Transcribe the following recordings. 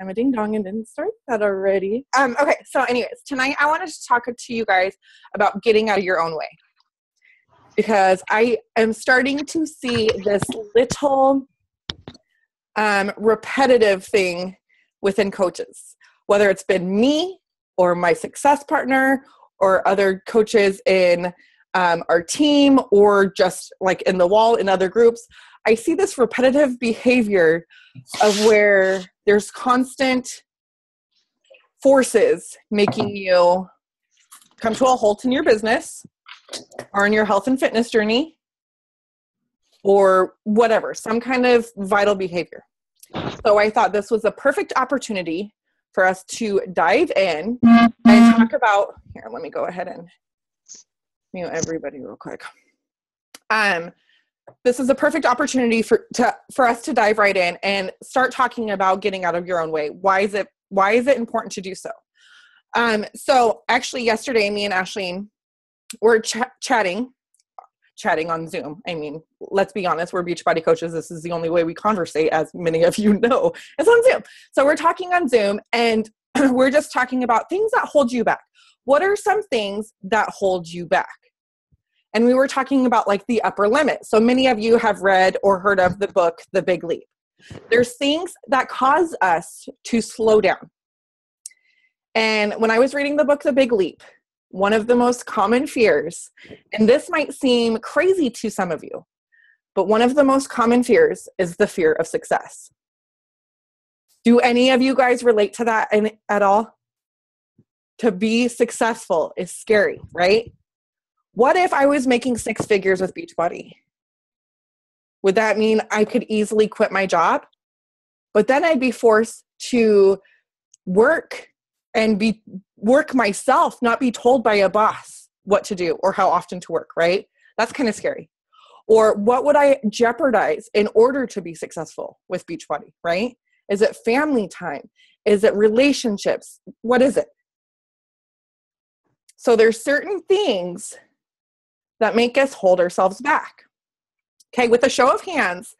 I'm a ding dong and didn't start that already. Okay, so anyways, tonight I wanted to talk to you guys about getting out of your own way. Because I am starting to see this little repetitive thing within coaches, whether it's been me or my success partner or other coaches in our team or just like in the wall in other groups. I see this repetitive behavior of where there's constant forces making you come to a halt in your business or in your health and fitness journey or whatever, some kind of vital behavior. So I thought this was a perfect opportunity for us to dive in and talk about, here, let me go ahead and mute everybody real quick. This is a perfect opportunity for us to dive right in and start talking about getting out of your own way. Why is it important to do so? So actually yesterday, me and Ashleen were chatting on Zoom. I mean, let's be honest, we're Beachbody coaches. This is the only way we conversate, as many of you know, is on Zoom. So we're talking on Zoom and we're just talking about things that hold you back. What are some things that hold you back? And we were talking about like the upper limit. So many of you have read or heard of the book, The Big Leap. There's things that cause us to slow down. And when I was reading the book, The Big Leap, one of the most common fears, and this might seem crazy to some of you, but one of the most common fears is the fear of success. Do any of you guys relate to that at all? To be successful is scary, right? What if I was making 6 figures with Beachbody? Would that mean I could easily quit my job? But then I'd be forced to work myself, not be told by a boss what to do or how often to work, right? That's kind of scary. Or what would I jeopardize in order to be successful with Beachbody, right? Is it family time? Is it relationships? What is it? So there's certain things that make us hold ourselves back. Okay, with a show of hands,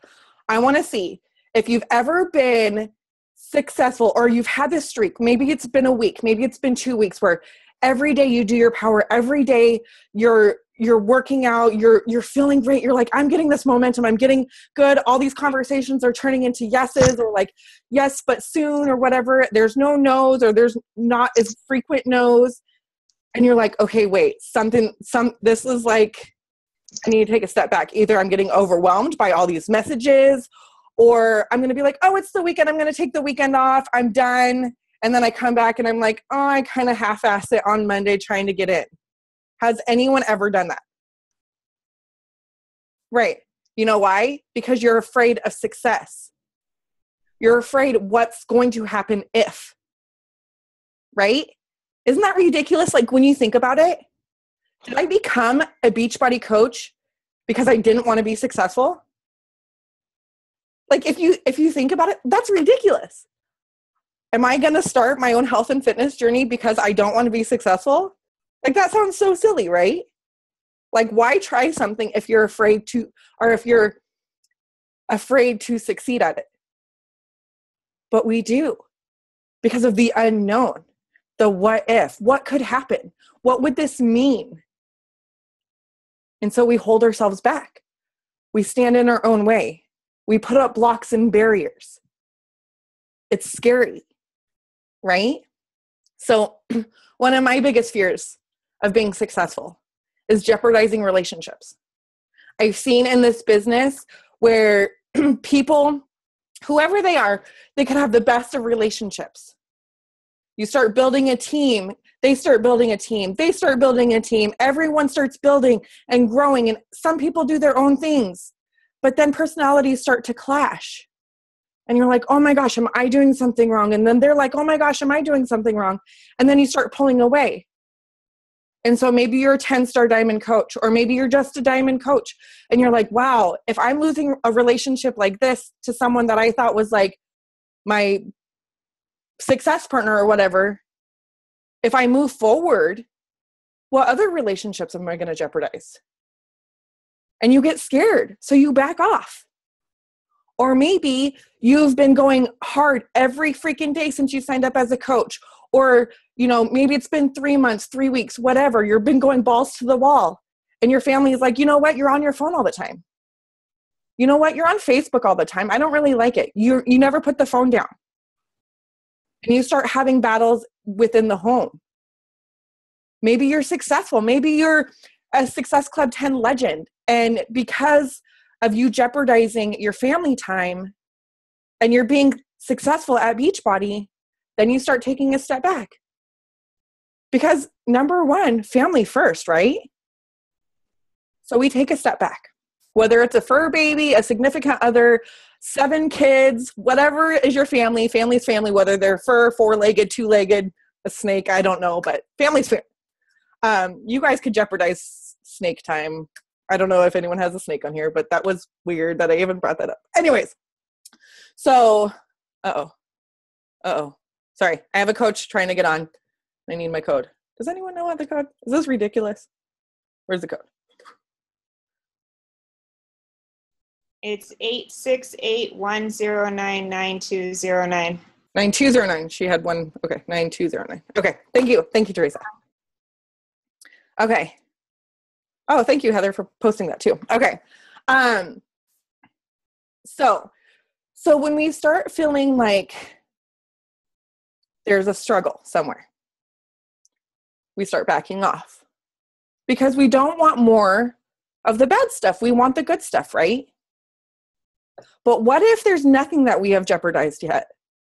I want to see if you've ever been successful or you've had this streak. Maybe it's been a week, maybe it's been 2 weeks where every day you do your power, every day you're working out, you're feeling great. You're like, I'm getting this momentum. I'm getting good. All these conversations are turning into yeses or like, yes, but soon or whatever. There's no no's or there's not as frequent no's. And you're like, okay, wait, this is like, I need to take a step back. Either I'm getting overwhelmed by all these messages, or I'm going to be like, oh, it's the weekend. I'm going to take the weekend off. I'm done. And then I come back and I'm like, oh, I kind of half-assed it on Monday trying to get in. Has anyone ever done that? Right. You know why? Because you're afraid of success. You're afraid what's going to happen if. Right? Isn't that ridiculous? Like when you think about it, did I become a Beachbody coach because I didn't want to be successful? Like if you think about it, that's ridiculous. Am I going to start my own health and fitness journey because I don't want to be successful? Like that sounds so silly, right? Like why try something if you're afraid to, or if you're afraid to succeed at it? But we do because of the unknown. The what if, what could happen? What would this mean? And so we hold ourselves back. We stand in our own way. We put up blocks and barriers. It's scary, right? So one of my biggest fears of being successful is jeopardizing relationships. I've seen in this business where people, whoever they are, they can have the best of relationships. You start building a team, they start building a team, they start building a team, everyone starts building and growing, and some people do their own things, but then personalities start to clash. And you're like, oh my gosh, am I doing something wrong? And then they're like, oh my gosh, am I doing something wrong? And then you start pulling away. And so maybe you're a 10-star diamond coach, or maybe you're just a diamond coach. And you're like, wow, if I'm losing a relationship like this to someone that I thought was like my success partner or whatever, if I move forward, what other relationships am I going to jeopardize? And you get scared, so you back off. Or maybe you've been going hard every freaking day since you signed up as a coach. Or, maybe it's been 3 months, 3 weeks, whatever. You've been going balls to the wall. And your family is like, you know what? You're on your phone all the time. You know what? You're on Facebook all the time. I don't really like it. You never put the phone down. And you start having battles within the home. Maybe you're successful. Maybe you're a Success Club 10 legend. And because of you jeopardizing your family time and you're being successful at Beachbody, then you start taking a step back. Because number one, family first, right? So we take a step back. Whether it's a fur baby, a significant other, 7 kids, whatever is your family, family's family, whether they're fur, 4-legged, 2-legged, a snake, I don't know, but family's family. You guys could jeopardize snake time. I don't know if anyone has a snake on here, but that was weird that I even brought that up. Anyways, so, sorry, I have a coach trying to get on. I need my code. Does anyone know what the code? Is this ridiculous? Where's the code? It's 868-109-9209. 9209. She had one. Okay, 9209. Okay, thank you. Thank you, Teresa. Okay. Oh, thank you, Heather, for posting that too. Okay. So when we start feeling like there's a struggle somewhere, we start backing off because we don't want more of the bad stuff. We want the good stuff, right? But what if there's nothing that we have jeopardized yet?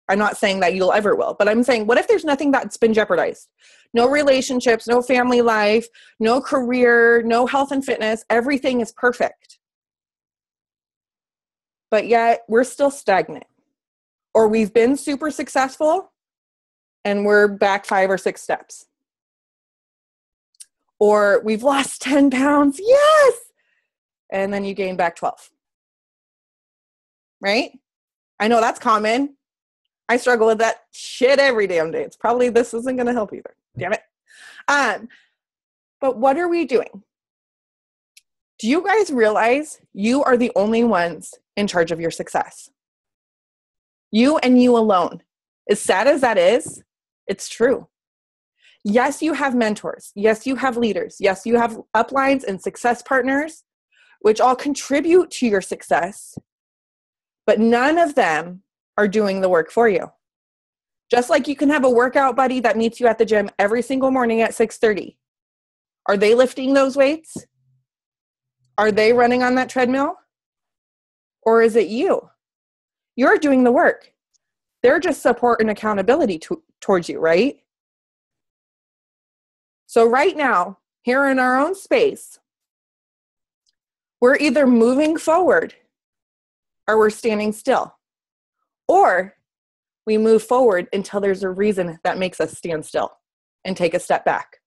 I'm not saying that you'll ever will, but I'm saying, what if there's nothing that's been jeopardized? No relationships, no family life, no career, no health and fitness. Everything is perfect. But yet we're still stagnant. Or we've been super successful and we're back 5 or 6 steps. Or we've lost 10 pounds. Yes! And then you gain back 12. Right? I know that's common. I struggle with that shit every damn day. It's probably, this isn't going to help either. Damn it. But what are we doing? Do you guys realize you are the only ones in charge of your success? You and you alone. As sad as that is, it's true. Yes, you have mentors. Yes, you have leaders. Yes, you have uplines and success partners, which all contribute to your success. But none of them are doing the work for you. Just like you can have a workout buddy that meets you at the gym every single morning at 6:30. Are they lifting those weights? Are they running on that treadmill? Or is it you? You're doing the work. They're just support and accountability towards you, right? So right now, here in our own space, we're either moving forward or we're standing still. Or we move forward until there's a reason that makes us stand still and take a step back.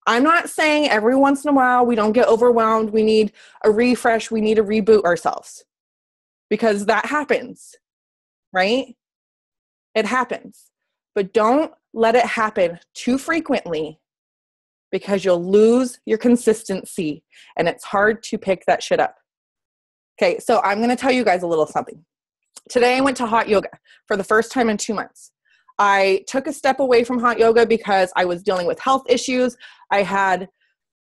I'm not saying every once in a while we don't get overwhelmed, we need a refresh, we need to reboot ourselves. Because that happens, right? It happens. But don't let it happen too frequently because you'll lose your consistency and it's hard to pick that shit up. Okay, so I'm going to tell you guys a little something. Today I went to hot yoga for the first time in 2 months. I took a step away from hot yoga because I was dealing with health issues. I had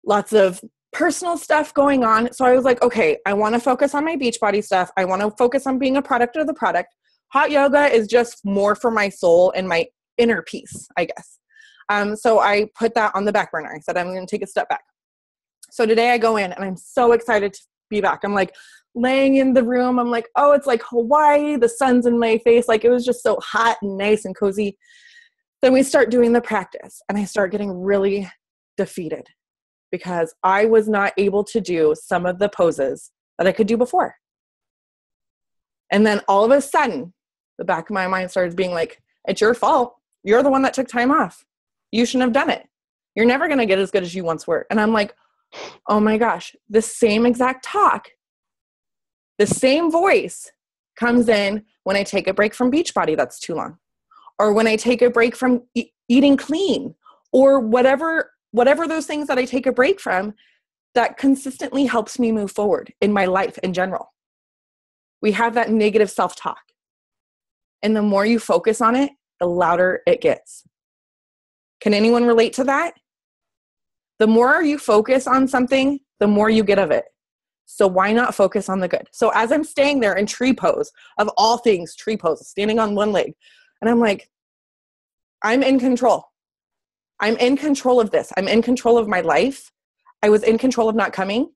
lots of personal stuff going on. So I was like, okay, I want to focus on my Beachbody stuff. I want to focus on being a product of the product. Hot yoga is just more for my soul and my inner peace, I guess. So I put that on the back burner. I said, I'm going to take a step back. So today I go in and I'm so excited to be back. I'm like laying in the room. I'm like, oh, it's like Hawaii. The sun's in my face. Like it was just so hot and nice and cozy. Then we start doing the practice and I start getting really defeated because I was not able to do some of the poses that I could do before. And then all of a sudden, the back of my mind started being like, it's your fault. You're the one that took time off. You shouldn't have done it. You're never going to get as good as you once were. And I'm like, oh my gosh, the same exact talk, the same voice comes in when I take a break from Beachbody that's too long, or when I take a break from eating clean, or whatever those things that I take a break from that consistently helps me move forward in my life in general. we have that negative self-talk. And the more you focus on it, the louder it gets. Can anyone relate to that? The more you focus on something, the more you get of it. So why not focus on the good? So as I'm staying there in tree pose, of all things, tree pose, standing on one leg, and I'm like, I'm in control. I'm in control of this. I'm in control of my life. I was in control of not coming,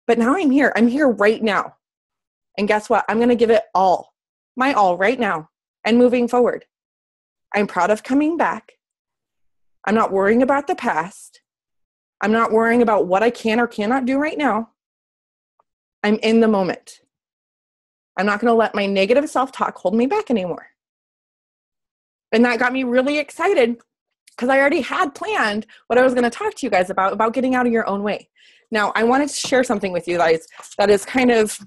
but now I'm here. I'm here right now. And guess what? I'm going to give it all, my all right now and moving forward. I'm proud of coming back. I'm not worrying about the past. I'm not worrying about what I can or cannot do right now. I'm in the moment. I'm not going to let my negative self-talk hold me back anymore. And that got me really excited because I already had planned what I was going to talk to you guys about getting out of your own way. Now, I wanted to share something with you guys that is kind of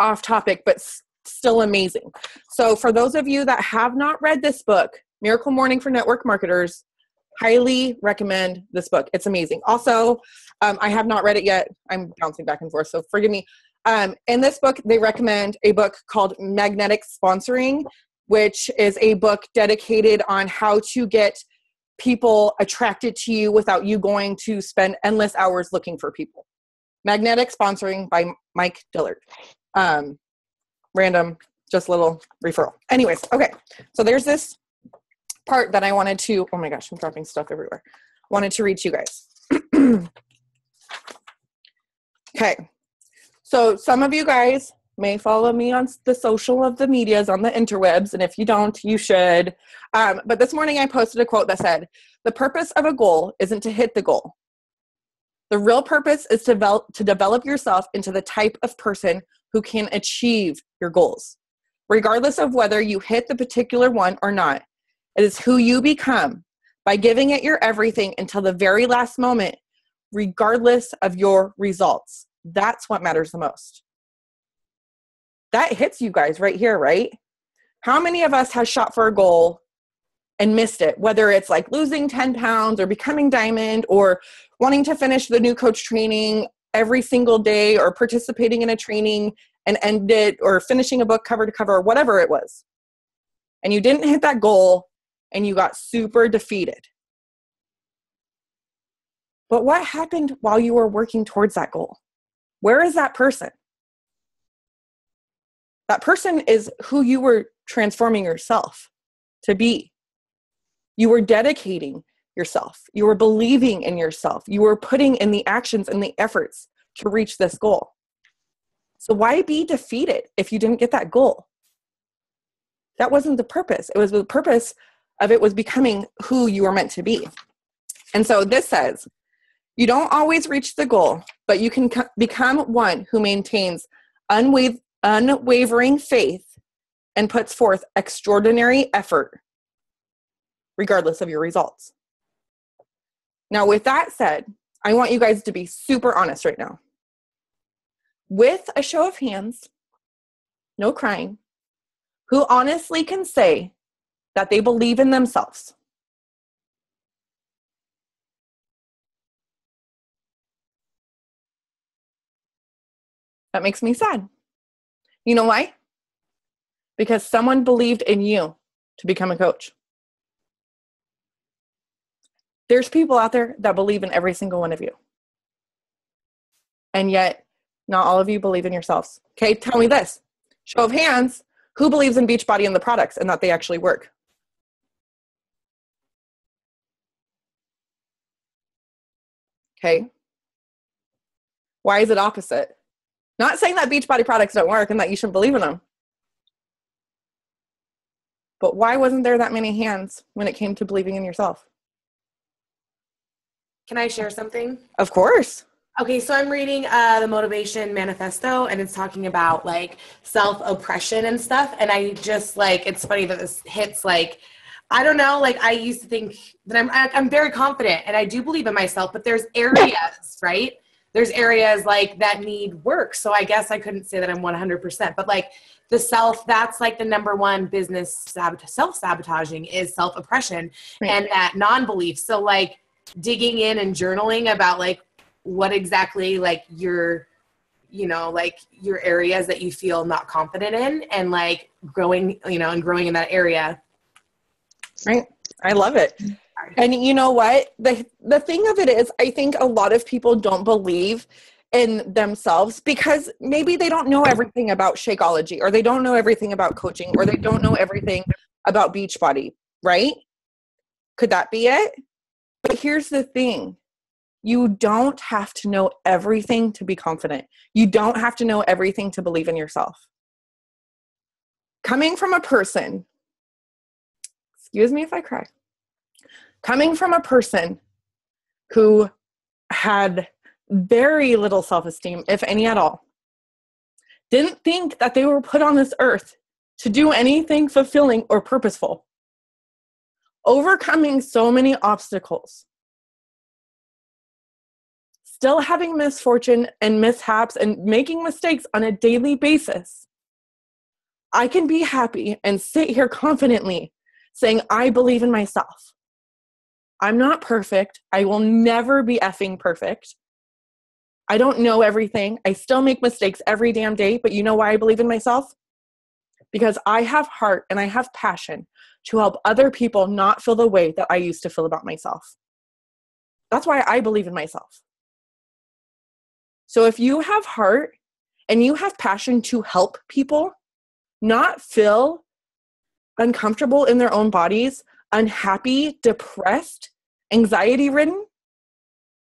off topic, but still amazing. So for those of you that have not read this book, Miracle Morning for Network Marketers, highly recommend this book. It's amazing. Also, I have not read it yet. I'm bouncing back and forth, so forgive me. In this book, they recommend a book called Magnetic Sponsoring, which is a book dedicated on how to get people attracted to you without you going to spend endless hours looking for people. Magnetic Sponsoring by Mike Dillard. Random, just a little referral. Anyways, okay. So there's this part that I wanted to, oh my gosh, I'm dropping stuff everywhere. Wanted to read to you guys. Okay. So some of you guys may follow me on the social of the medias on the interwebs. And if you don't, you should. But this morning I posted a quote that said, the purpose of a goal isn't to hit the goal. The real purpose is to develop yourself into the type of person who can achieve your goals. Regardless of whether you hit the particular one or not, it is who you become by giving it your everything until the very last moment, regardless of your results. That's what matters the most. That hits you guys right here, right? How many of us has shot for a goal and missed it? Whether it's like losing 10 pounds or becoming diamond or wanting to finish the new coach training every single day or participating in a training and end it or finishing a book cover to cover or whatever it was. And you didn't hit that goal and you got super defeated. But what happened while you were working towards that goal? Where is that person? That person is who you were transforming yourself to be. You were dedicating yourself. You were believing in yourself. You were putting in the actions and the efforts to reach this goal. So why be defeated if you didn't get that goal? That wasn't the purpose. It was the purpose of it was becoming who you were meant to be. And so this says, you don't always reach the goal, but you can become one who maintains unwavering faith and puts forth extraordinary effort, regardless of your results. Now, with that said, I want you guys to be super honest right now. With a show of hands, no crying, who honestly can say that they believe in themselves? That makes me sad. You know why? Because someone believed in you to become a coach. There's people out there that believe in every single one of you. And yet, not all of you believe in yourselves. Okay, tell me this. Show of hands, who believes in Beachbody and the products and that they actually work? Okay. Why is it opposite? Not saying that Beachbody products don't work and that you shouldn't believe in them. But why wasn't there that many hands when it came to believing in yourself? Can I share something? Of course. Okay, so I'm reading the Motivation Manifesto, and it's talking about like self-oppression and stuff. And I just like, it's funny that this hits like, I don't know, like I used to think that I'm very confident and I do believe in myself, but there's areas, right? There's areas like that need work. So I guess I couldn't say that I'm 100%, but like the self, that's like the number one business self-sabotaging is self-oppression and that non-belief. So like digging in and journaling about like what exactly like you're you know, like your areas that you feel not confident in, and like growing, you know, and growing in that area. Right. I love it. And you know what? The thing of it is, I think a lot of people don't believe in themselves because maybe they don't know everything about Shakeology, or they don't know everything about coaching, or they don't know everything about Beachbody, right? Could that be it? But here's the thing. You don't have to know everything to be confident. You don't have to know everything to believe in yourself. Coming from a person, excuse me if I cry, coming from a person who had very little self-esteem, if any at all, didn't think that they were put on this earth to do anything fulfilling or purposeful, overcoming so many obstacles, still having misfortune and mishaps and making mistakes on a daily basis, I can be happy and sit here confidently saying, I believe in myself. I'm not perfect. I will never be effing perfect. I don't know everything. I still make mistakes every damn day, but you know why I believe in myself? Because I have heart and I have passion to help other people not feel the way that I used to feel about myself. That's why I believe in myself. So if you have heart and you have passion to help people not feel uncomfortable in their own bodies, unhappy, depressed, anxiety-ridden,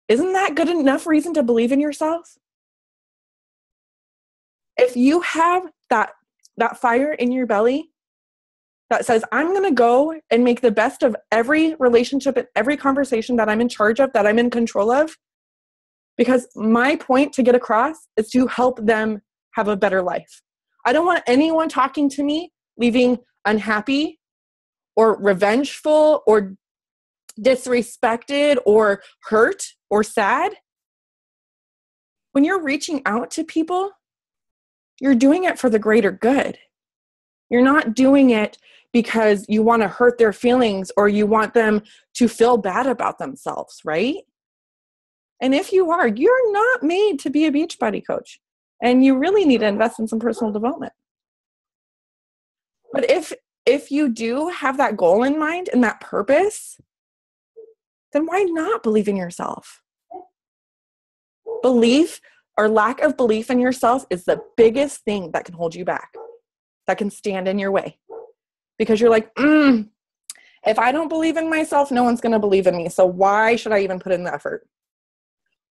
isn't that good enough reason to believe in yourself? If you have that fire in your belly that says, I'm going to go and make the best of every relationship and every conversation that I'm in charge of, that I'm in control of, because my point to get across is to help them have a better life. I don't want anyone talking to me leaving unhappy or revengeful or disrespected or hurt or sad. When you're reaching out to people, you're doing it for the greater good. You're not doing it because you want to hurt their feelings or you want them to feel bad about themselves, right? And if you are, you're not made to be a Beachbody coach, and you really need to invest in some personal development. But if you do have that goal in mind and that purpose, then why not believe in yourself? Belief or lack of belief in yourself is the biggest thing that can hold you back, that can stand in your way. Because you're like, if I don't believe in myself, no one's going to believe in me. So why should I even put in the effort?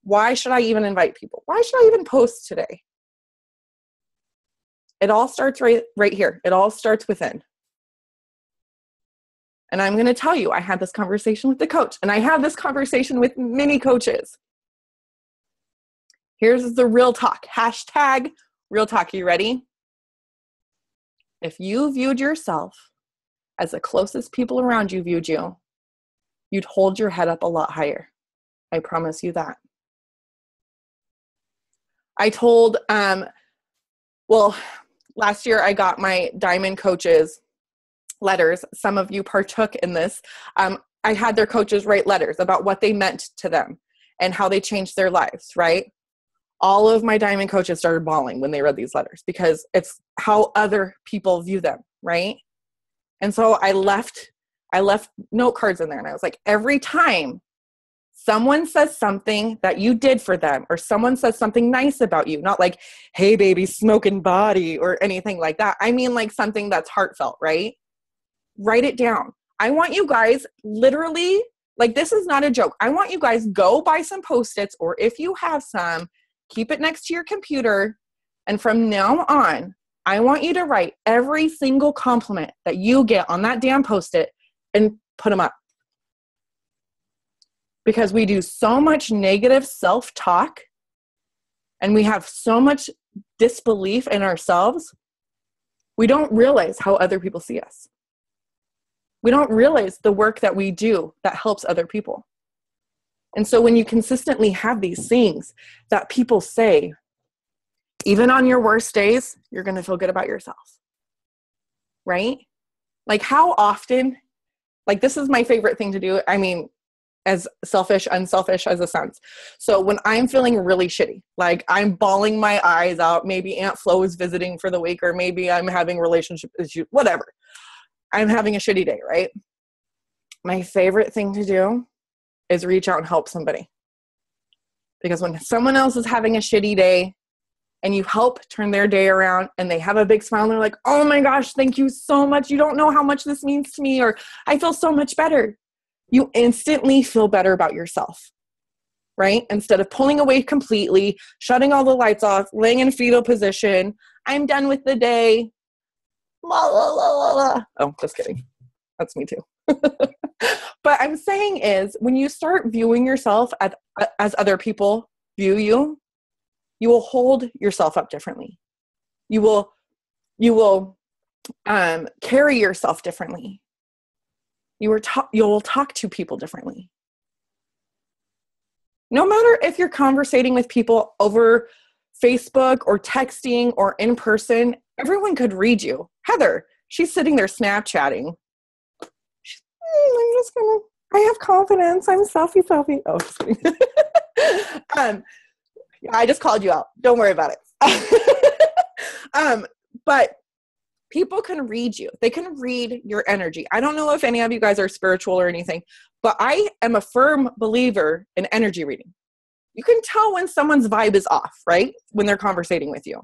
Why should I even invite people? Why should I even post today? It all starts right here. It all starts within. And I'm going to tell you, I had this conversation with the coach, and I have this conversation with many coaches. Here's the real talk. Hashtag real talk. You ready? If you viewed yourself as the closest people around you viewed you, you'd hold your head up a lot higher. I promise you that. I told, last year I got my Diamond coaches letters. Some of you partook in this. I had their coaches write letters about what they meant to them and how they changed their lives, right? All of my Diamond coaches started bawling when they read these letters because it's how other people view them, right? And so I left note cards in there, and I was like, every time someone says something that you did for them, or someone says something nice about you, not like, hey baby, smoking body or anything like that. I mean like something that's heartfelt, right? Write it down. I want you guys literally, like, this is not a joke. I want you guys go buy some Post-its, or if you have some, keep it next to your computer. And from now on, I want you to write every single compliment that you get on that damn Post-it and put them up. Because we do so much negative self-talk and we have so much disbelief in ourselves, we don't realize how other people see us. We don't realize the work that we do that helps other people. And so when you consistently have these things that people say, even on your worst days, you're going to feel good about yourself, right? Like how often, like this is my favorite thing to do. I mean, as selfish, unselfish as it sounds. So when I'm feeling really shitty, like I'm bawling my eyes out, maybe Aunt Flo is visiting for the week, or maybe I'm having relationship issues, whatever. I'm having a shitty day, right? My favorite thing to do is reach out and help somebody. Because when someone else is having a shitty day and you help turn their day around and they have a big smile and they're like, oh my gosh, thank you so much. You don't know how much this means to me, or I feel so much better. You instantly feel better about yourself, right? Instead of pulling away completely, shutting all the lights off, laying in fetal position, I'm done with the day. La, la, la, la, la. Oh, just kidding. That's me too. But I'm saying is when you start viewing yourself as other people view you, you will hold yourself up differently. You will carry yourself differently. You'll talk to people differently. No matter if you're conversating with people over Facebook or texting or in person, everyone could read you. Heather, she's sitting there Snapchatting. I have confidence. I'm selfie. Oh, just kidding. I just called you out. Don't worry about it. But people can read you. They can read your energy. I don't know if any of you guys are spiritual or anything, but I am a firm believer in energy reading. You can tell when someone's vibe is off, right? When they're conversating with you.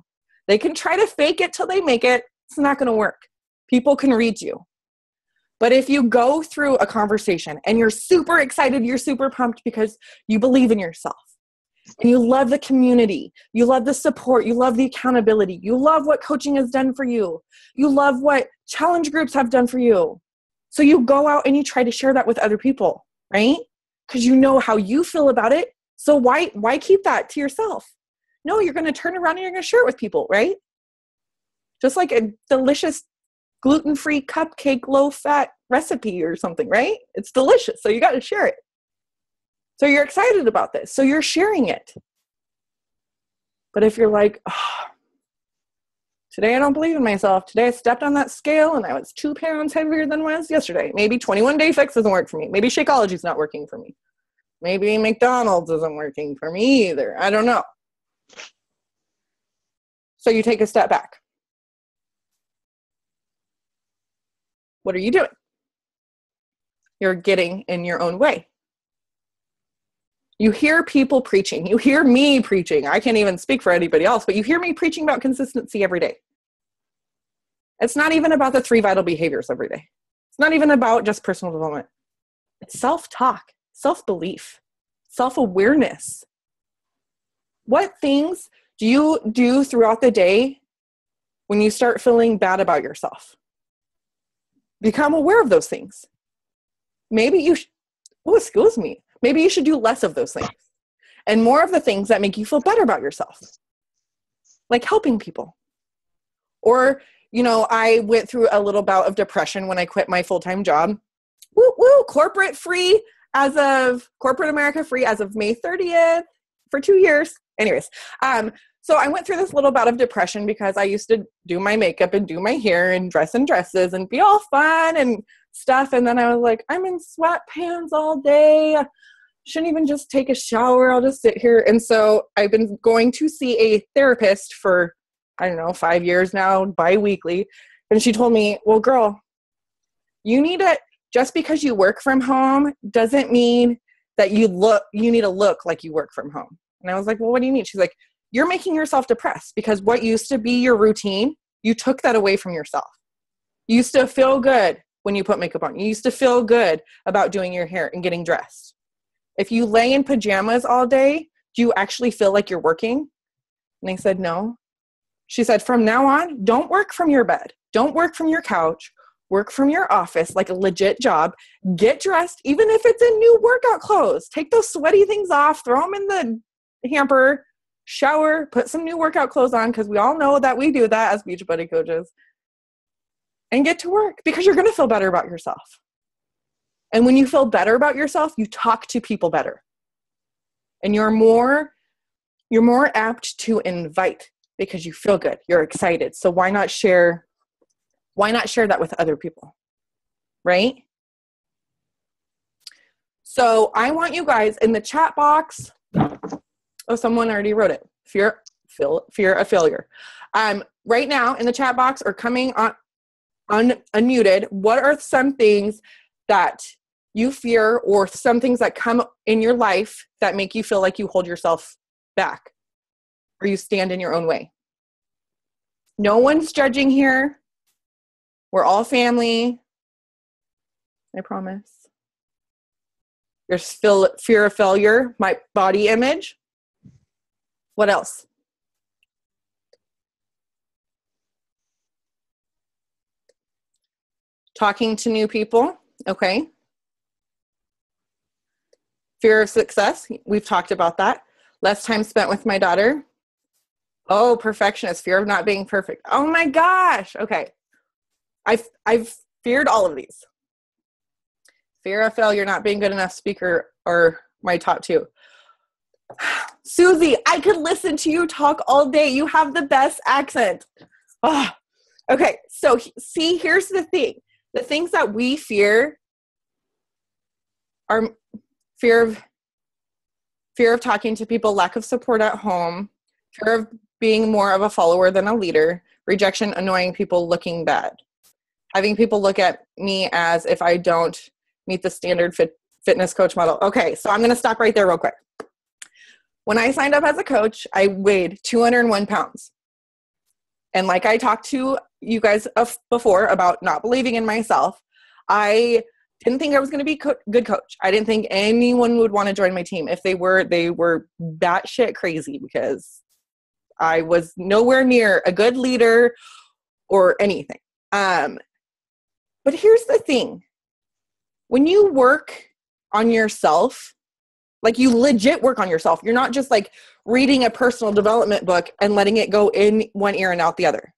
They can try to fake it till they make it. It's not going to work. People can read you. But if you go through a conversation and you're super excited, you're super pumped because you believe in yourself and you love the community, you love the support, you love the accountability, you love what coaching has done for you, you love what challenge groups have done for you. So you go out and you try to share that with other people, right? Because you know how you feel about it. So why keep that to yourself? No, you're going to turn around and you're going to share it with people, right? Just like a delicious gluten-free cupcake, low-fat recipe or something, right? It's delicious, so you got to share it. So you're excited about this, so you're sharing it. But if you're like, oh, today I don't believe in myself. Today I stepped on that scale and I was 2 pounds heavier than I was yesterday. Maybe 21-day fix doesn't work for me. Maybe Shakeology's not working for me. Maybe McDonald's isn't working for me either. I don't know. So you take a step back. What are you doing? You're getting in your own way. You hear people preaching. You hear me preaching. I can't even speak for anybody else, but you hear me preaching about consistency every day. It's not even about the 3 vital behaviors every day. It's not even about just personal development. It's self-talk, self-belief, self-awareness. What things do you do throughout the day when you start feeling bad about yourself? Become aware of those things. Maybe you maybe you should do less of those things and more of the things that make you feel better about yourself, like helping people. Or, I went through a little bout of depression when I quit my full-time job. Corporate America free as of May 30th for 2 years. Anyways, so I went through this little bout of depression because I used to do my makeup and do my hair and dress in dresses and be all fun and stuff. And then I was like, I'm in sweatpants all day. Shouldn't even just take a shower. I'll just sit here. And so I've been going to see a therapist for, 5 years now, bi-weekly. And she told me, well, girl, just because you work from home doesn't mean that you need to look like you work from home. And I was like, well, what do you mean? She's like, you're making yourself depressed because what used to be your routine, you took that away from yourself. You used to feel good when you put makeup on. You used to feel good about doing your hair and getting dressed. If you lay in pajamas all day, do you actually feel like you're working? And I said, no. She said, from now on, don't work from your bed. Don't work from your couch. Work from your office like a legit job. Get dressed, even if it's in new workout clothes. Take those sweaty things off. Throw them in the hamper. Shower. Put some new workout clothes on because we all know that we do that as Beachbody coaches. And get to work because you're going to feel better about yourself. And when you feel better about yourself, you talk to people better. And you're more apt to invite because you feel good. You're excited. So why not share that with other people? Right? So I want you guys in the chat box. Oh, someone already wrote it. Fear of failure. Right now in the chat box or coming on unmuted, what are some things that you fear or some things that come in your life that make you feel like you hold yourself back or you stand in your own way? No one's judging here. We're all family. I promise. There's still fear of failure, my body image. What else? Talking to new people. Okay. Fear of success. We've talked about that. Less time spent with my daughter. Oh, perfectionist. Fear of not being perfect. Oh my gosh. Okay. I've feared all of these. Fear of failure, not being good enough speaker are my top two. Susie, I could listen to you talk all day. You have the best accent. Oh. Okay, so see, here's the thing. The things that we fear are fear of talking to people, lack of support at home, fear of being more of a follower than a leader, rejection, annoying people, looking bad. Having people look at me as if I don't meet the standard fitness coach model. Okay, so I'm going to stop right there real quick. When I signed up as a coach, I weighed 201 pounds. And like I talked to you guys before about not believing in myself, I didn't think I was going to be a good coach. I didn't think anyone would want to join my team. If they were batshit crazy because I was nowhere near a good leader or anything. But here's the thing. When you work on yourself, like you legit work on yourself, you're not just like reading a personal development book and letting it go in one ear and out the other.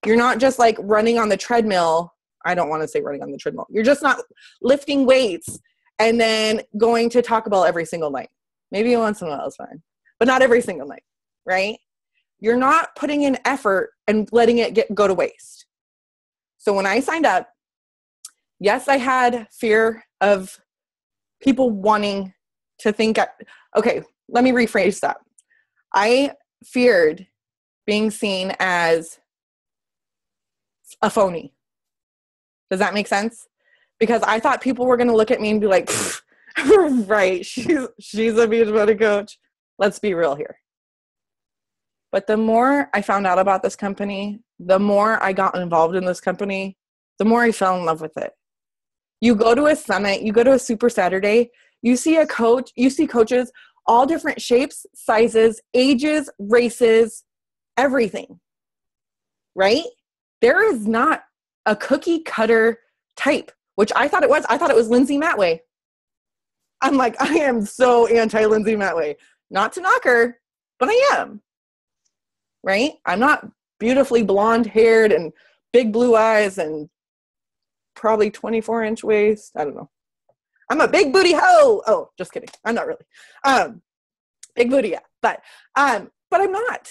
You're not just like running on the treadmill. I don't want to say running on the treadmill. You're just not lifting weights and then going to Taco Bell every single night. Maybe once in a while is fine, but not every single night, right? You're not putting in effort and letting it go to waste. So when I signed up, yes, I had fear of people wanting to think, okay, let me rephrase that. I feared being seen as a phony. Does that make sense? Because I thought people were going to look at me and be like, right, she's a Beachbody coach. Let's be real here. But the more I found out about this company, the more I got involved in this company, the more I fell in love with it. You go to a summit, you go to a Super Saturday, you see a coach, you see coaches, all different shapes, sizes, ages, races, everything, right? There is not a cookie cutter type, which I thought it was. I thought it was Lindsay Matway. I'm like, I am so anti-Lindsay Matway. Not to knock her, but I am, right? I'm not beautifully blonde haired and big blue eyes and probably 24-inch waist. I don't know. I'm a big booty hoe. Oh, just kidding. I'm not really. Big booty, yeah. But I'm not.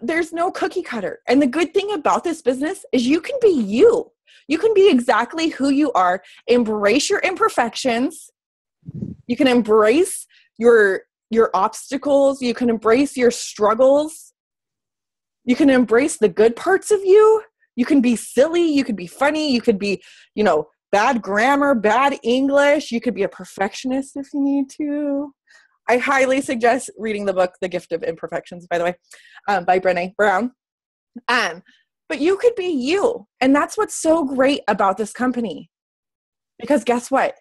There's no cookie cutter. And the good thing about this business is you can be you. You can be exactly who you are. Embrace your imperfections. You can embrace your obstacles. You can embrace your struggles. You can embrace the good parts of you. You can be silly. You could be funny. You could be, bad grammar, bad English. You could be a perfectionist if you need to. I highly suggest reading the book, The Gift of Imperfections, by the way, by Brené Brown. But you could be you. And that's what's so great about this company. Because guess what?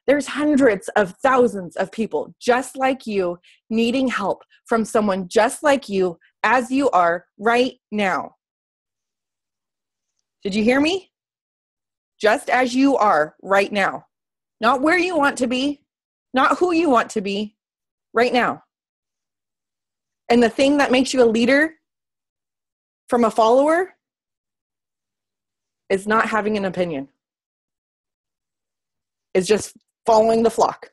There's hundreds of thousands of people just like you needing help from someone just like you as you are right now. Did you hear me? Just as you are right now. Not where you want to be, not who you want to be, right now. And the thing that makes you a leader from a follower is not having an opinion. It's just following the flock.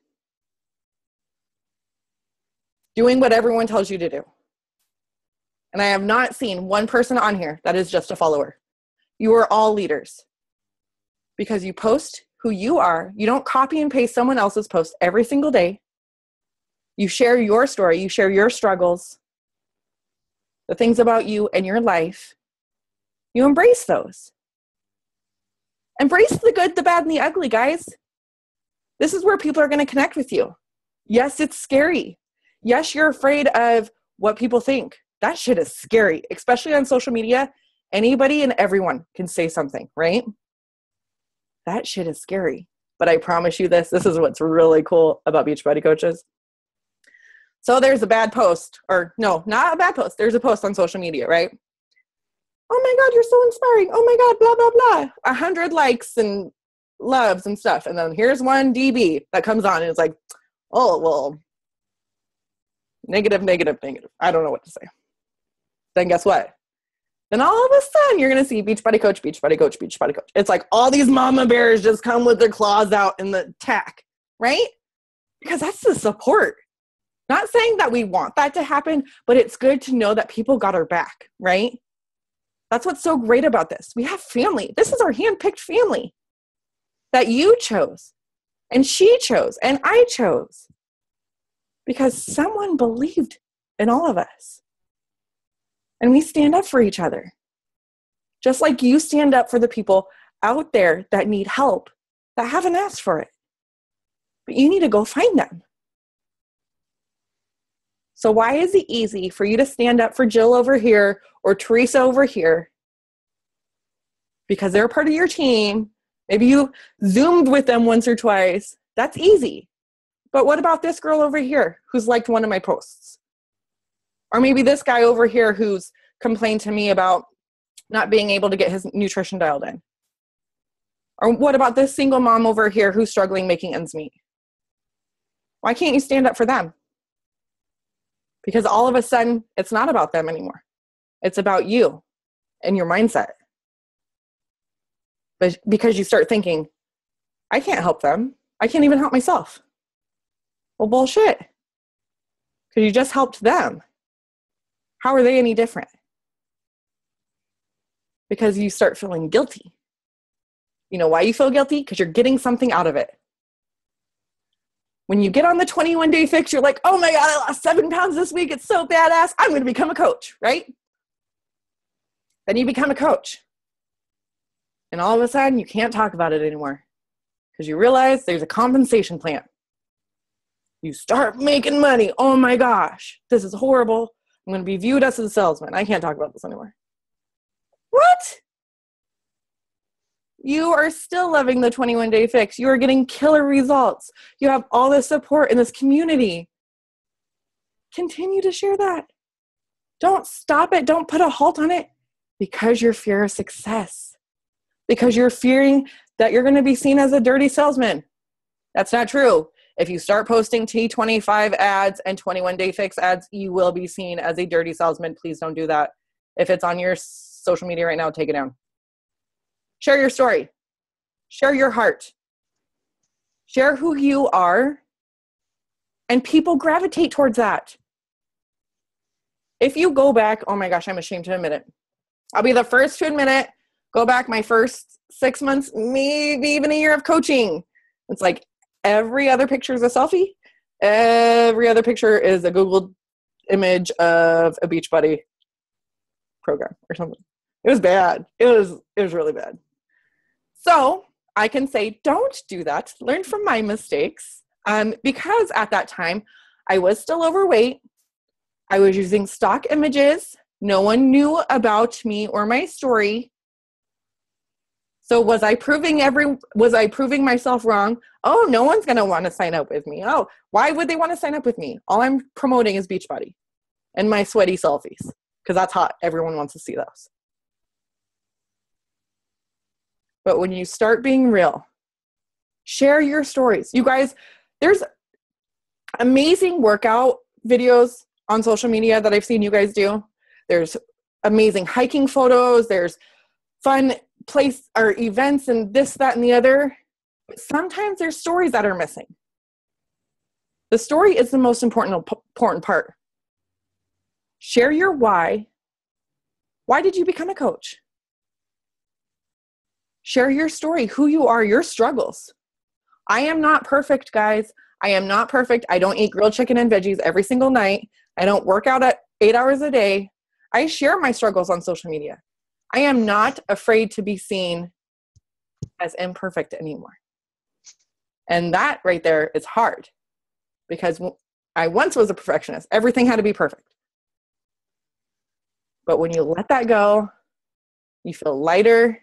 Doing what everyone tells you to do. And I have not seen one person on here that is just a follower. You are all leaders. Because you post who you are. You don't copy and paste someone else's post every single day. You share your story. You share your struggles, the things about you and your life. You embrace those. Embrace the good, the bad, and the ugly, guys. This is where people are going to connect with you. Yes, it's scary. Yes, you're afraid of what people think. That shit is scary, especially on social media. Anybody and everyone can say something, right? That shit is scary. But I promise you this is what's really cool about Beachbody coaches. So there's a bad post, or no, not a bad post. There's a post on social media, right? Oh my God, you're so inspiring. Oh my God, blah, blah, blah. 100 likes and loves and stuff. And then here's one DB that comes on and it's like, oh, well, negative. I don't know what to say. Then guess what? Then all of a sudden you're going to see Beachbody coach, Beachbody coach, Beachbody coach. It's like all these mama bears just come with their claws out in the tack, right? Because that's the support. Not saying that we want that to happen, but it's good to know that people got our back, right? That's what's so great about this. We have family. This is our handpicked family that you chose and she chose and I chose because someone believed in all of us. And we stand up for each other. Just like you stand up for the people out there that need help, that haven't asked for it. But you need to go find them. So why is it easy for you to stand up for Jill over here or Teresa over here? Because they're part of your team. Maybe you Zoomed with them once or twice. That's easy. But what about this girl over here who's liked one of my posts? Or maybe this guy over here who's complained to me about not being able to get his nutrition dialed in. Or what about this single mom over here who's struggling making ends meet? Why can't you stand up for them? Because all of a sudden, it's not about them anymore. It's about you and your mindset. But because you start thinking, I can't help them. I can't even help myself. Well, bullshit. Because you just helped them. How are they any different? Because you start feeling guilty. You know why you feel guilty? Because you're getting something out of it. When you get on the 21-day fix, you're like, oh my God, I lost 7 pounds this week. It's so badass. I'm going to become a coach, right? Then you become a coach. And all of a sudden, you can't talk about it anymore because you realize there's a compensation plan. You start making money. Oh my gosh, this is horrible. I'm going to be viewed as a salesman. I can't talk about this anymore. What? You are still loving the 21-day fix. You are getting killer results. You have all this support in this community. Continue to share that. Don't stop it. Don't put a halt on it because you're fear of success. Because you're fearing that you're going to be seen as a dirty salesman. That's not true. If you start posting T25 ads and 21-day fix ads, you will be seen as a dirty salesman. Please don't do that. If it's on your social media right now, take it down. Share your story. Share your heart. Share who you are. And people gravitate towards that. If you go back, oh my gosh, I'm ashamed to admit it. I'll be the first to admit it. Go back my first 6 months, maybe even a year of coaching. It's like every other picture is a selfie. Every other picture is a Google image of a Beachbody program or something. It was bad. It was really bad. So I can say, don't do that. Learn from my mistakes. Because at that time, I was still overweight. I was using stock images. No one knew about me or my story. So was I proving myself wrong? Oh, no one's going to want to sign up with me. Oh, why would they want to sign up with me? All I'm promoting is Beachbody and my sweaty selfies because that's hot. Everyone wants to see those. But when you start being real, share your stories. You guys, there's amazing workout videos on social media that I've seen you guys do. There's amazing hiking photos. There's fun place or events and this, that, and the other. But sometimes there's stories that are missing. The story is the most important part. Share your why. Why did you become a coach? Share your story, who you are, your struggles. I am not perfect, guys. I am not perfect. I don't eat grilled chicken and veggies every single night. I don't work out at 8 hours a day. I share my struggles on social media. I am not afraid to be seen as imperfect anymore. And that right there is hard because I once was a perfectionist. Everything had to be perfect. But when you let that go, you feel lighter.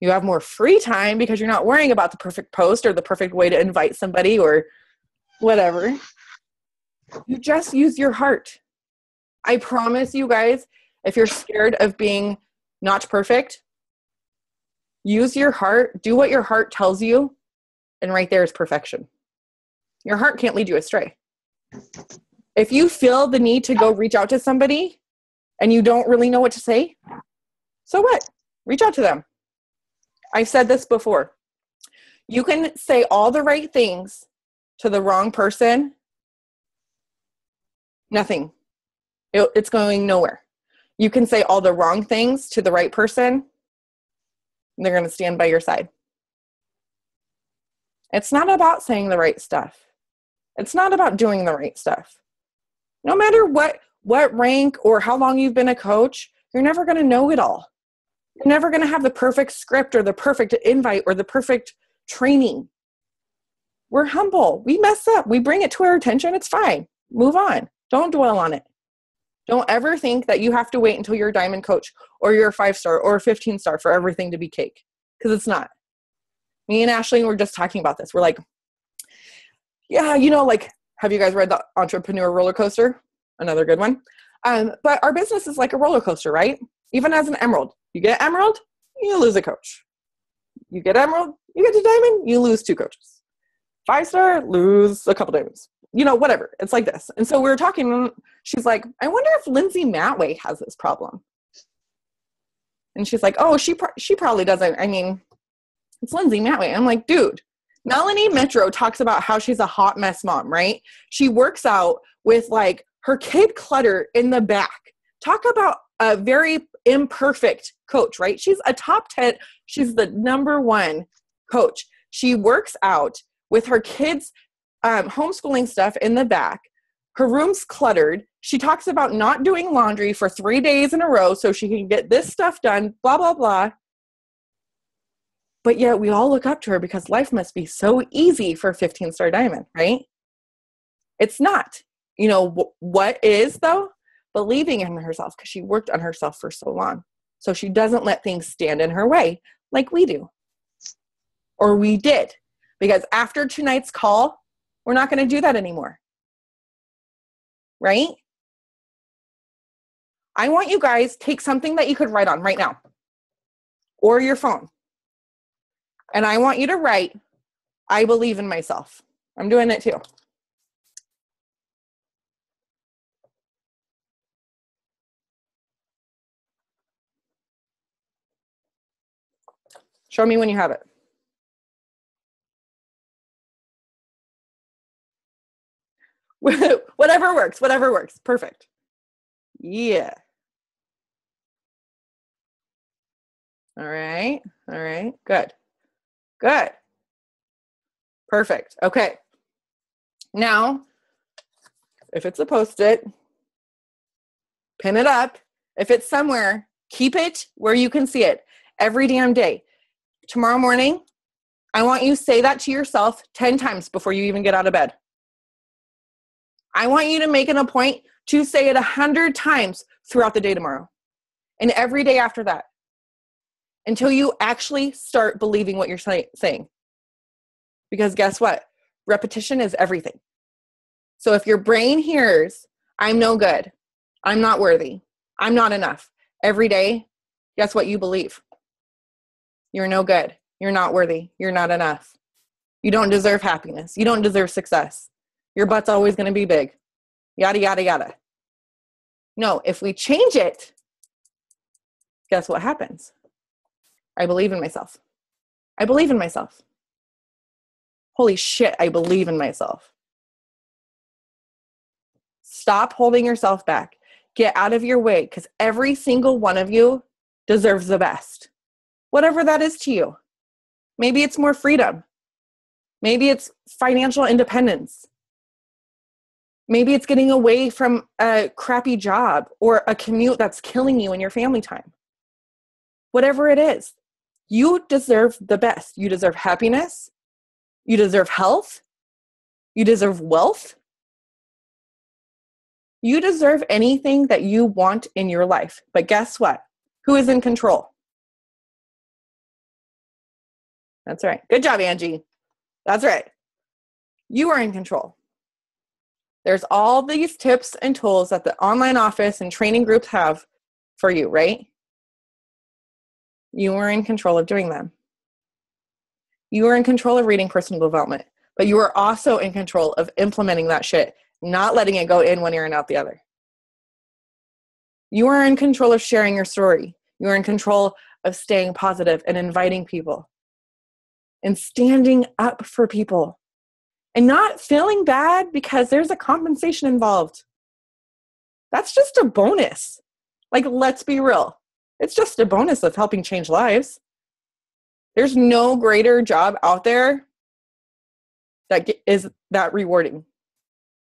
You have more free time because you're not worrying about the perfect post or the perfect way to invite somebody or whatever. You just use your heart. I promise you guys, if you're scared of being not perfect, use your heart, do what your heart tells you, and right there is perfection. Your heart can't lead you astray. If you feel the need to go reach out to somebody and you don't really know what to say, so what? Reach out to them. I've said this before. You can say all the right things to the wrong person. Nothing. It's going nowhere. You can say all the wrong things to the right person, and they're going to stand by your side. It's not about saying the right stuff. It's not about doing the right stuff. No matter what rank or how long you've been a coach, you're never going to know it all. You're never going to have the perfect script or the perfect invite or the perfect training. We're humble. We mess up. We bring it to our attention. It's fine. Move on. Don't dwell on it. Don't ever think that you have to wait until you're a diamond coach or you're a 5-star or a 15-star for everything to be cake. Because it's not. Me and Ashley were just talking about this. We're like, yeah, have you guys read the Entrepreneur Roller Coaster? Another good one. But our business is like a roller coaster, right? Even as an emerald. You get emerald, you lose a coach. You get emerald, you get to diamond, you lose 2 coaches. 5-star, lose a couple diamonds. Whatever. It's like this. And so we were talking, she's like, I wonder if Lindsay Matway has this problem. And she's like, oh, she probably doesn't. I mean, it's Lindsay Matway. I'm like, dude, Melanie Metro talks about how she's a hot mess mom, right? She works out with like her kid clutter in the back. Talk about a very imperfect coach, right? She's a top 10. She's the number 1 coach. She works out with her kids' homeschooling stuff in the back. Her room's cluttered. She talks about not doing laundry for 3 days in a row so she can get this stuff done, blah, blah, blah. But yet we all look up to her because life must be so easy for a 15-star diamond, right? It's not. What is, though? Believing in herself because she worked on herself for so long. So she doesn't let things stand in her way like we do. Or we did. Because after tonight's call, we're not going to do that anymore. Right? I want you guys take something that you could write on right now. Or your phone. And I want you to write, I believe in myself. I'm doing it too. Show me when you have it. Whatever works. Perfect. Yeah. All right. Good. Perfect. Okay. Now, if it's a Post-it, pin it up. If it's somewhere, keep it where you can see it every damn day. Tomorrow morning, I want you to say that to yourself 10 times before you even get out of bed. I want you to make it a point to say it 100 times throughout the day tomorrow and every day after that until you actually start believing what you're saying. Because guess what? Repetition is everything. So if your brain hears, I'm no good, I'm not worthy, I'm not enough, every day, guess what you believe? You're no good, you're not worthy, you're not enough. You don't deserve happiness, you don't deserve success. Your butt's always going to be big. Yada, yada, yada. No, if we change it, guess what happens? I believe in myself. I believe in myself. Holy shit, I believe in myself. Stop holding yourself back. Get out of your way because every single one of you deserves the best. whatever that is to you. Maybe it's more freedom. Maybe it's financial independence. Maybe it's getting away from a crappy job or a commute that's killing you in your family time. Whatever it is, you deserve the best. You deserve happiness. You deserve health. You deserve wealth. You deserve anything that you want in your life. But guess what? Who is in control? That's right. Good job, Angie. That's right. You are in control. There's all these tips and tools that the online office and training groups have for you, right? You are in control of doing them. You are in control of reading personal development, but you are also in control of implementing that shit, not letting it go in one ear and out the other. You are in control of sharing your story. You are in control of staying positive and inviting people and standing up for people and not feeling bad because there's a compensation involved. That's just a bonus. Like, let's be real. It's just a bonus of helping change lives. There's no greater job out there that is that rewarding.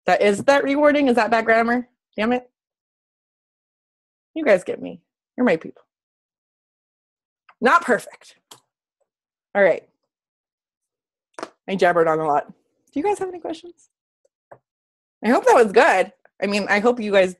That is that rewarding? Is that bad grammar? Damn it. You guys get me. You're my people. Not perfect. All right. I jabbered on a lot. Do you guys have any questions? I hope that was good. I mean, I hope you guys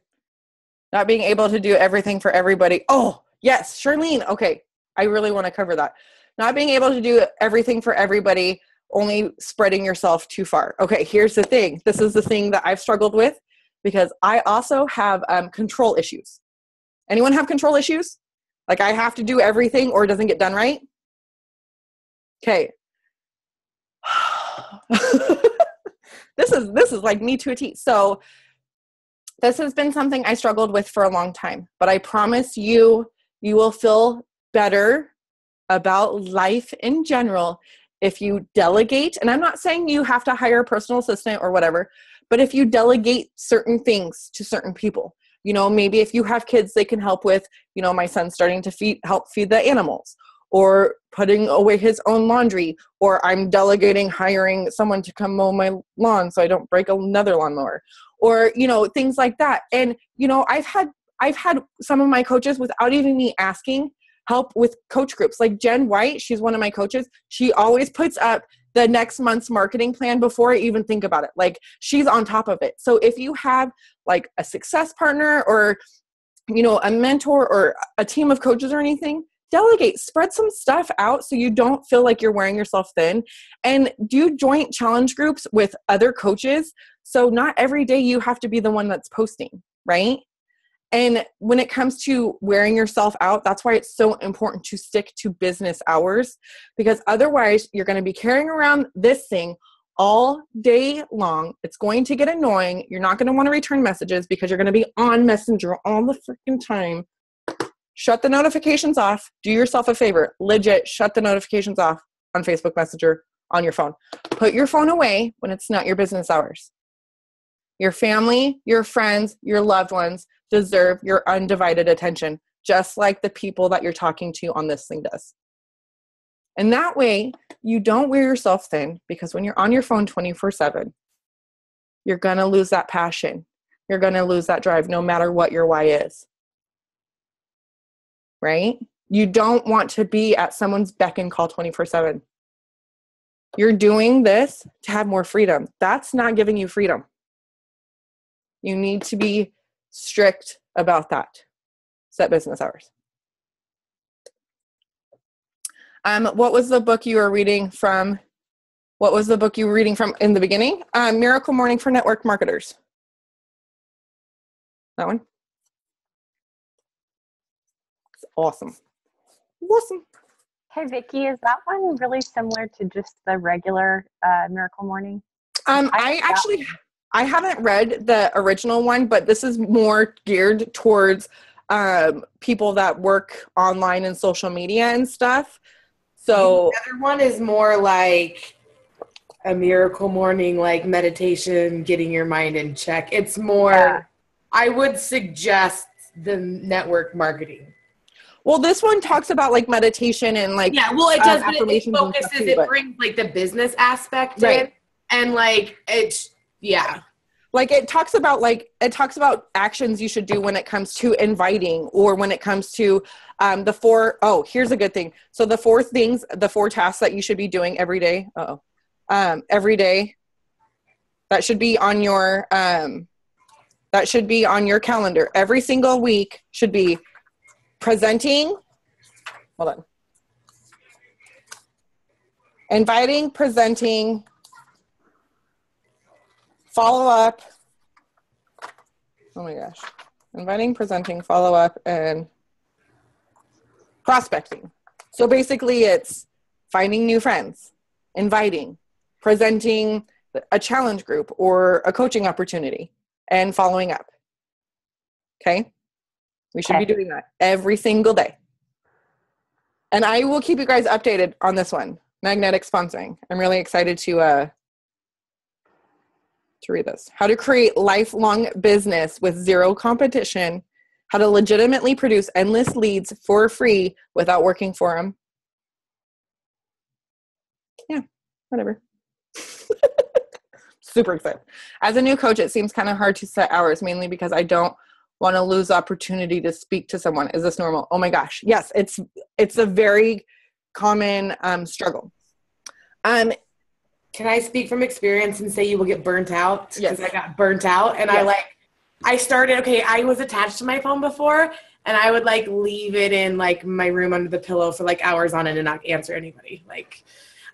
not being able to do everything for everybody. Oh, yes, Charlene. Okay. I really want to cover that. Not being able to do everything for everybody, only spreading yourself too far. Okay, here's the thing. This is the thing that I've struggled with because I also have control issues. Anyone have control issues? Like I have to do everything or it doesn't get done right? Okay. This is like me to a T. So this has been something I struggled with for a long time, but I promise you, you will feel better about life in general if you delegate. And I'm not saying you have to hire a personal assistant or whatever, but if you delegate certain things to certain people, you know, maybe if you have kids, they can help with, you know, my son's starting to help feed the animals, or putting away his own laundry, or I'm delegating hiring someone to come mow my lawn so I don't break another lawnmower, or, you know, things like that. And, you know, I've had some of my coaches without even me asking help with coach groups. Like Jen White, she's one of my coaches. She always puts up the next month's marketing plan before I even think about it. Like she's on top of it. So if you have like a success partner or, you know, a mentor or a team of coaches or anything, delegate, spread some stuff out so you don't feel like you're wearing yourself thin, and do joint challenge groups with other coaches. So not every day you have to be the one that's posting, right? And when it comes to wearing yourself out, that's why it's so important to stick to business hours, because otherwise you're going to be carrying around this thing all day long. It's going to get annoying. You're not going to want to return messages because you're going to be on Messenger all the freaking time. Shut the notifications off. Do yourself a favor. Legit, shut the notifications off on Facebook Messenger on your phone. Put your phone away when it's not your business hours. Your family, your friends, your loved ones deserve your undivided attention, just like the people that you're talking to on this thing does. And that way, you don't wear yourself thin, because when you're on your phone 24/7, you're going to lose that passion. You're going to lose that drive, no matter what your why is. Right? You don't want to be at someone's beck and call 24/7. You're doing this to have more freedom. That's not giving you freedom. You need to be strict about that. Set business hours. What was the book you were reading from? What was the book you were reading from in the beginning? Miracle Morning for Network Marketers. That one? It's awesome. Awesome. Hey, Vicki, is that one really similar to just the regular Miracle Morning? I haven't read the original one, but this is more geared towards people that work online and social media and stuff. So the other one is more like a Miracle Morning, like meditation, getting your mind in check. It's more, I would suggest the network marketing. Well, this one talks about like meditation and like yeah, well, it does. But it affirmations and focuses. stuff too, It but brings like the business aspect Right. in, and like it's like it talks about actions you should do when it comes to inviting, or when it comes to here's a good thing. So the four tasks that you should be doing every day. Every day that should be on your calendar. Every single week should be presenting. Hold on. Inviting, presenting, follow up. Oh my gosh. Inviting, presenting, follow up, and prospecting. So basically it's finding new friends, inviting, presenting a challenge group or a coaching opportunity, and following up. Okay? We should be doing that every single day. And I will keep you guys updated on this one. Magnetic sponsoring. I'm really excited to read this. How to create lifelong business with zero competition. How to legitimately produce endless leads for free without working for them. Yeah, whatever. Super excited. As a new coach, it seems kind of hard to set hours, mainly because I don't want to lose the opportunity to speak to someone. Is this normal? Oh my gosh. Yes, it's a very common struggle. Can I speak from experience and say you will get burnt out? Yes. Because I got burnt out, and I was attached to my phone before, and I would like leave it in like my room under the pillow for like hours on end and not answer anybody. Like,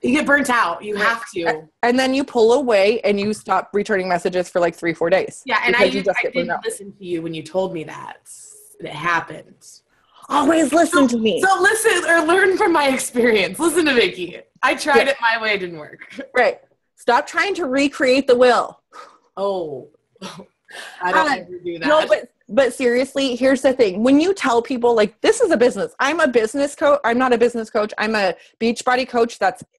you get burnt out. You have to. And then you pull away and you stop returning messages for like 3-4 days. Yeah, and I didn't listen to you when you told me that. It happened. Always listen to me. So listen or learn from my experience. Listen to Vicki. I tried it my way. It didn't work. Right. Stop trying to recreate the wheel. Oh, I don't ever do that. No, but seriously, here's the thing. When you tell people like, this is a business, I'm a business coach. I'm not a business coach. I'm a Beachbody coach.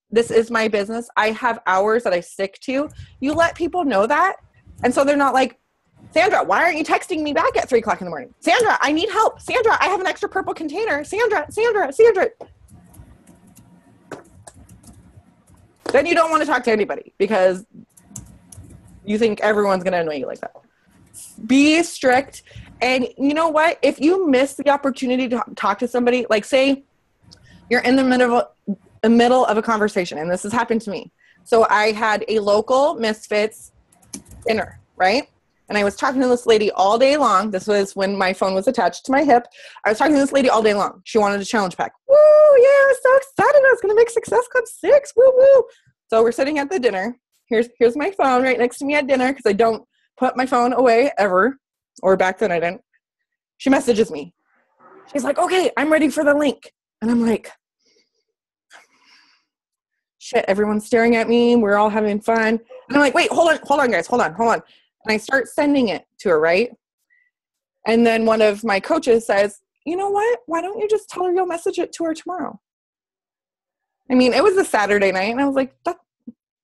This is my business. I have hours that I stick to. You let people know that. And so they're not like, Sandra, why aren't you texting me back at 3:00 in the morning? Sandra, I need help. Sandra, I have an extra purple container. Sandra. Then you don't want to talk to anybody because you think everyone's going to annoy you like that. Be strict. And you know what? If you miss the opportunity to talk to somebody, like say you're in the middle of a conversation, and this has happened to me. So I had a local Misfits dinner, right? And I was talking to this lady all day long. This was when my phone was attached to my hip. I was talking to this lady all day long. She wanted a challenge pack. Woo, yeah, I was so excited. I was going to make Success Club 6. Woo, woo. So we're sitting at the dinner. Here's my phone right next to me at dinner because I don't put my phone away ever. Or back then I didn't. She messages me. She's like, okay, I'm ready for the link. And I'm like, shit, everyone's staring at me. We're all having fun. And I'm like, wait, hold on, guys. Hold on. And I start sending it to her, right? And then one of my coaches says, you know what? Why don't you just tell her you'll message it to her tomorrow? I mean, it was a Saturday night, and I was like,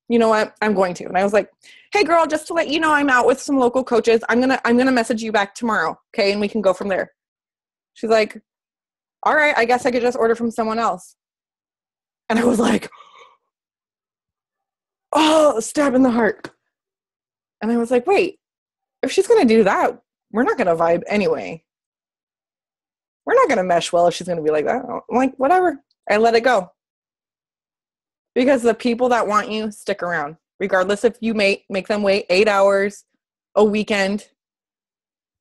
you know what? I'm going to. And I was like, hey, girl, just to let you know, I'm out with some local coaches. I'm gonna message you back tomorrow, okay? And we can go from there. She's like, all right, I guess I could just order from someone else. And I was like, oh, stab in the heart. And I was like, wait, if she's going to do that, we're not going to vibe anyway. We're not going to mesh well if she's going to be like that. I'm like, whatever. I let it go. Because the people that want you stick around, regardless if you make them wait 8 hours, a weekend.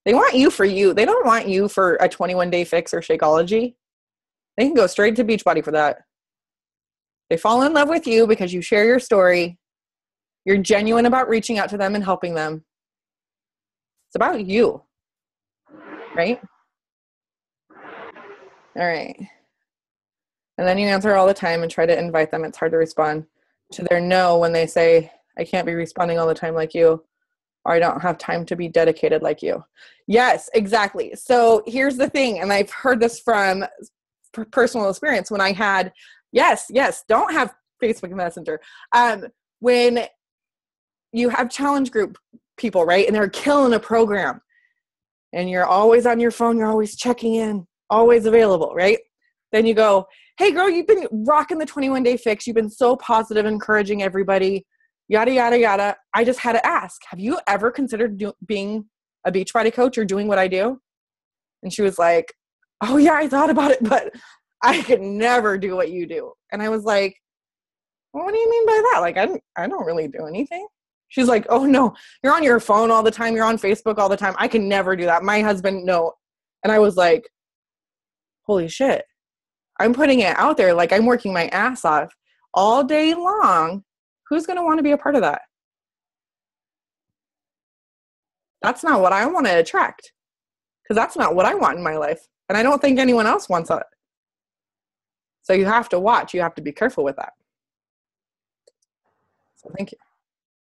They want you for you. They don't want you for a 21-day fix or Shakeology. They can go straight to Beachbody for that. They fall in love with you because you share your story. You're genuine about reaching out to them and helping them. It's about you, right? All right. And then you answer all the time and try to invite them. It's hard to respond to their no when they say, I can't be responding all the time like you, or I don't have time to be dedicated like you. Yes, exactly. So here's the thing, and I've heard this from personal experience when I had, yes, don't have Facebook Messenger. When you have challenge group people, right? And they're killing a program and you're always on your phone. You're always checking in. always available, right? Then you go, hey girl, you've been rocking the 21-day fix. You've been so positive, encouraging everybody, yada, yada, yada. I just had to ask, have you ever considered being a Beachbody coach or doing what I do? And she was like, oh yeah, I thought about it, but I could never do what you do. And I was like, well, what do you mean by that? Like, I don't really do anything. She's like, oh no, you're on your phone all the time. You're on Facebook all the time. I can never do that. My husband, no. And I was like, holy shit. I'm putting it out there. Like, I'm working my ass off all day long. Who's going to want to be a part of that? That's not what I want to attract, because that's not what I want in my life. And I don't think anyone else wants that. So you have to watch. You have to be careful with that. So thank you.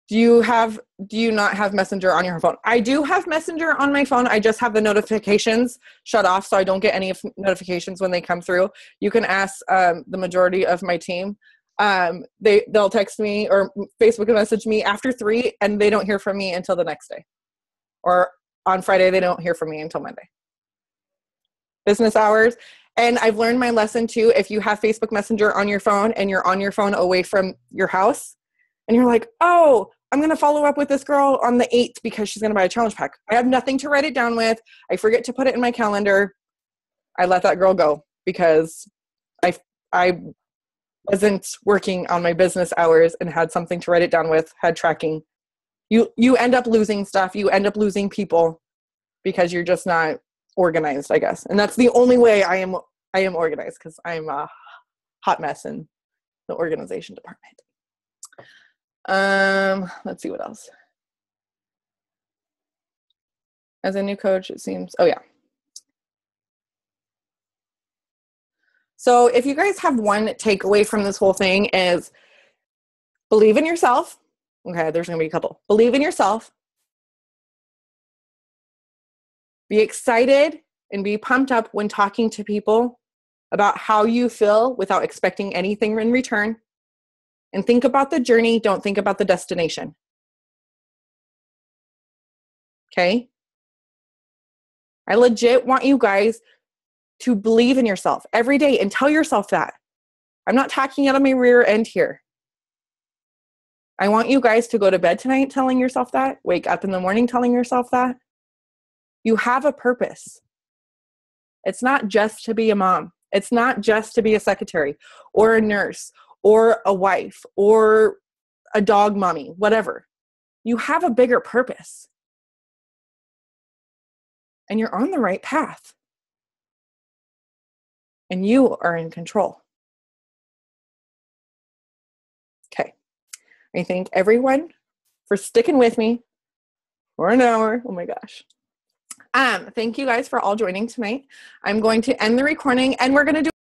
Do you not have Messenger on your phone? I do have Messenger on my phone. I just have the notifications shut off, so I don't get any notifications when they come through. You can ask the majority of my team. They'll text me or Facebook message me after 3, and they don't hear from me until the next day. Or on Friday, they don't hear from me until Monday. Business hours. And I've learned my lesson too. If you have Facebook Messenger on your phone and you're on your phone away from your house, and you're like, oh, I'm going to follow up with this girl on the 8th because she's going to buy a challenge pack. I have nothing to write it down with. I forget to put it in my calendar. I let that girl go because I wasn't working on my business hours and had something to write it down with, had tracking. You end up losing stuff. You end up losing people because you're just not organized, I guess. And that's the only way I am organized, because I'm a hot mess in the organization department. Let's see what else. As a new coach, it seems, oh yeah. So if you guys have one takeaway from this whole thing is believe in yourself. Okay, there's going to be a couple. Believe in yourself. Be excited and be pumped up when talking to people about how you feel without expecting anything in return. And think about the journey. Don't think about the destination. Okay? I legit want you guys to believe in yourself every day and tell yourself that. I'm not talking out of my rear end here. I want you guys to go to bed tonight telling yourself that. Wake up in the morning telling yourself that. You have a purpose. It's not just to be a mom. It's not just to be a secretary or a nurse or a wife or a dog mommy, whatever. You have a bigger purpose. And you're on the right path. And you are in control. Okay. I thank everyone for sticking with me for an hour. Oh my gosh. Thank you guys for all joining tonight. I'm going to end the recording, and we're going to do